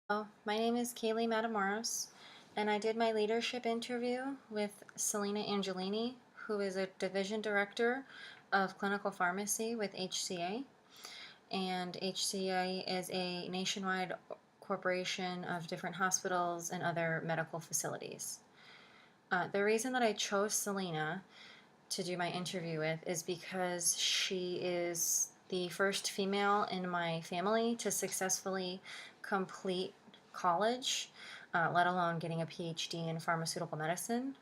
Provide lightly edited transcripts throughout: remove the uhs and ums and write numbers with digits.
My name is Kaylee Matamoros, and I did my leadership interview with Selena Angelini, who is a division director of clinical pharmacy with HCA. And HCA is a nationwide corporation of different hospitals and other medical facilities. The reason that I chose Selena to do my interview with is because she is the first female in my family to successfully complete college, let alone getting a PhD in pharmaceutical medicine.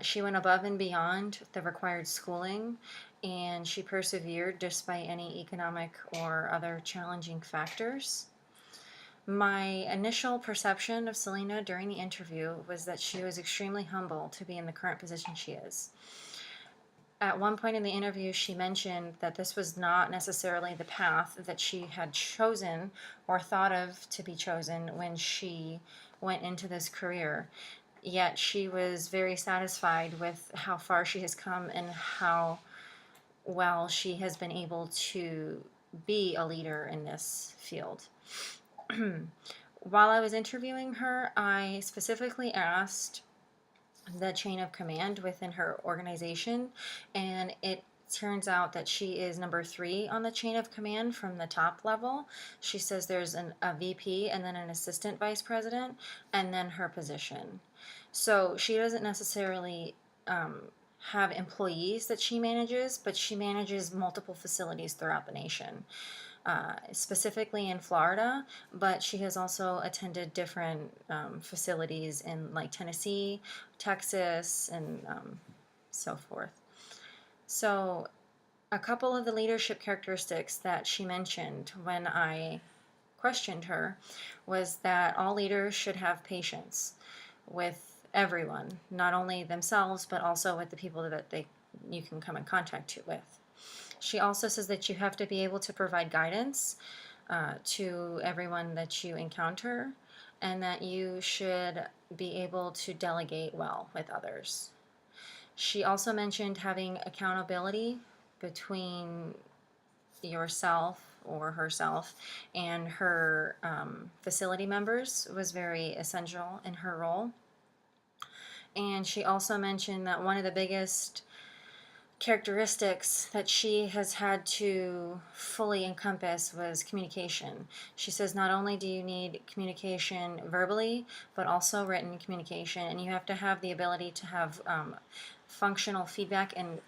She went above and beyond the required schooling, and she persevered despite any economic or other challenging factors. My initial perception of Selena during the interview was that she was extremely humble to be in the current position she is. At one point in the interview, she mentioned that this was not necessarily the path that she had chosen or thought of to be chosen when she went into this career. Yet she was very satisfied with how far she has come and how well she has been able to be a leader in this field. While I was interviewing her, I specifically asked the chain of command within her organization, and it turns out that she is number 3 on the chain of command from the top level. She says there's a VP and then an assistant vice president and then her position. So she doesn't necessarily have employees that she manages, but she manages multiple facilities throughout the nation. Specifically in Florida, but she has also attended different facilities in like Tennessee, Texas, and so forth. So, a couple of the leadership characteristics that she mentioned when I questioned her was that all leaders should have patience with everyone, not only themselves, but also with the people that you can come in contact with. She also says that you have to be able to provide guidance to everyone that you encounter, and that you should be able to delegate well with others. She also mentioned having accountability between yourself or herself and her facility members was very essential in her role. And she also mentioned that one of the biggest characteristics that she has had to fully encompass was communication. She says not only do you need communication verbally, but also written communication, and you have to have the ability to have functional feedback and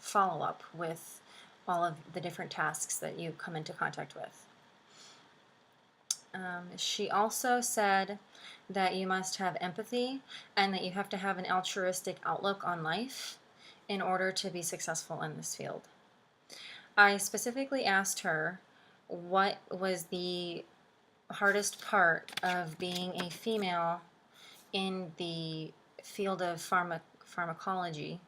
follow up with all of the different tasks that you come into contact with. She also said that you must have empathy and that you have to have an altruistic outlook on life in order to be successful in this field. I specifically asked her what was the hardest part of being a female in the field of pharmacology,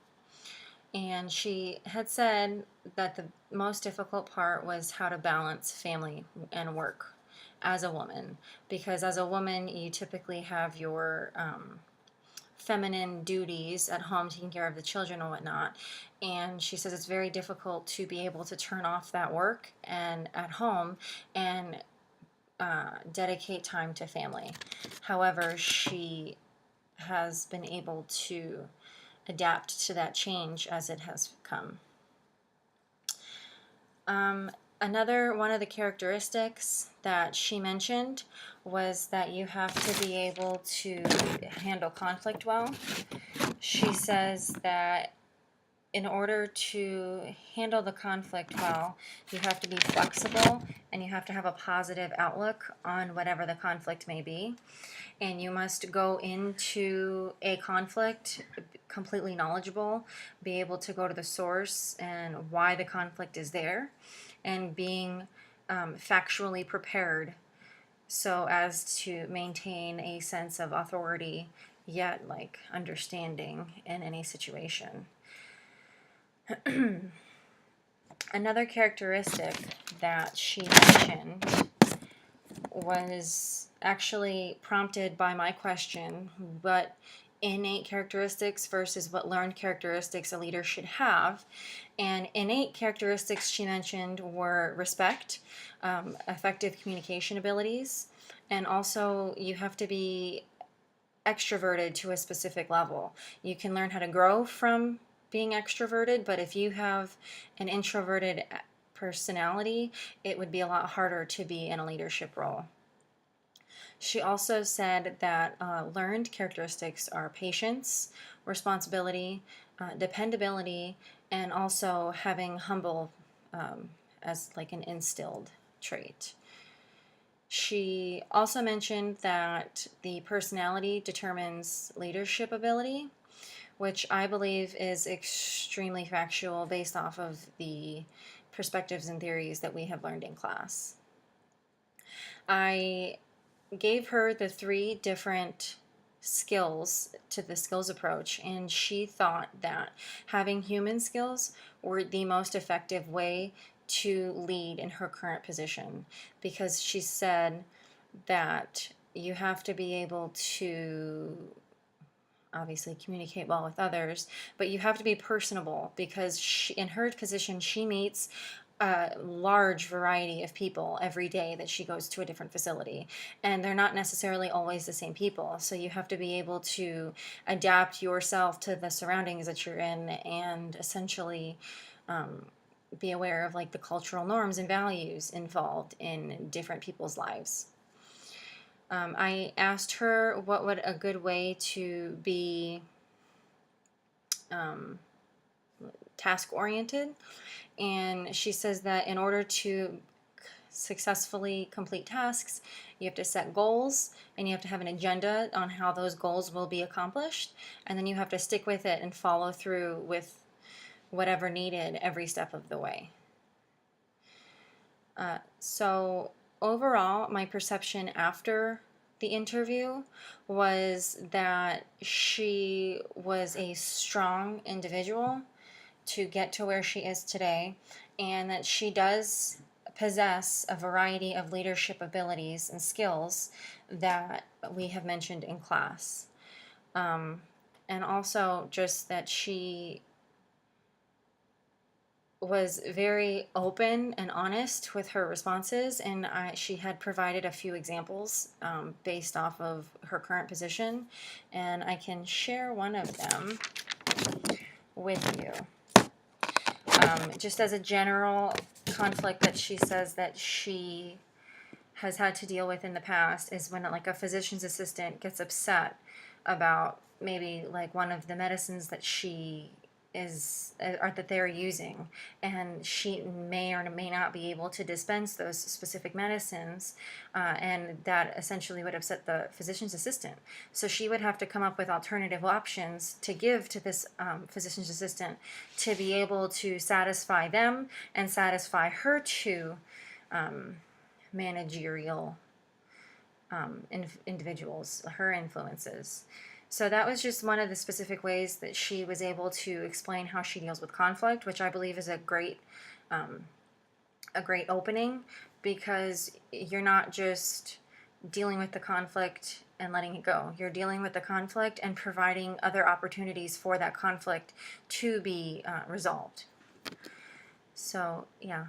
and she had said that the most difficult part was how to balance family and work as a woman, because as a woman you typically have your feminine duties at home, taking care of the children and whatnot. And she says it's very difficult to be able to turn off that work and at home and dedicate time to family. However, she has been able to adapt to that change as it has come. Another one of the characteristics that she mentioned was that you have to be able to handle conflict well. She says that in order to handle the conflict well, you have to be flexible and you have to have a positive outlook on whatever the conflict may be. And you must go into a conflict completely knowledgeable, be able to go to the source and why the conflict is there, and being factually prepared so as to maintain a sense of authority yet like understanding in any situation. Another characteristic that she mentioned was actually prompted by my question: what innate characteristics versus what learned characteristics a leader should have. And innate characteristics she mentioned were respect, effective communication abilities, And also, you have to be extroverted to a specific level. You can learn how to grow from being extroverted, but if you have an introverted personality, it would be a lot harder to be in a leadership role. She also said that learned characteristics are patience, responsibility, dependability, and also having humble as like an instilled trait. She also mentioned that the personality determines leadership ability, which I believe is extremely factual based off of the perspectives and theories that we have learned in class. I gave her the 3 different skills to the skills approach, and she thought that having human skills were the most effective way to lead in her current position, because she said that you have to be able to obviously communicate well with others, but you have to be personable, because in her position she meets a large variety of people every day that she goes to a different facility, and they're not necessarily always the same people, so you have to be able to adapt yourself to the surroundings that you're in, and essentially be aware of like the cultural norms and values involved in different people's lives. I asked her what would a good way to be task oriented, and she says that in order to successfully complete tasks, you have to set goals, and you have to have an agenda on how those goals will be accomplished, and then you have to stick with it and follow through with whatever needed every step of the way. So overall, my perception after the interview was that she was a strong individual to get to where she is today, and that she does possess a variety of leadership abilities and skills that we have mentioned in class. And also just that she was very open and honest with her responses, and she had provided a few examples based off of her current position, and I can share one of them with you. Just as a general conflict that she says that she has had to deal with in the past is when like a physician's assistant gets upset about maybe like one of the medicines that she is or that they're using, and she may or may not be able to dispense those specific medicines, and that essentially would upset the physician's assistant. So she would have to come up with alternative options to give to this physician's assistant to be able to satisfy them and satisfy her two managerial individuals, her influences. So that was just one of the specific ways that she was able to explain how she deals with conflict, which I believe is a great opening, because you're not just dealing with the conflict and letting it go. You're dealing with the conflict and providing other opportunities for that conflict to be resolved. So yeah.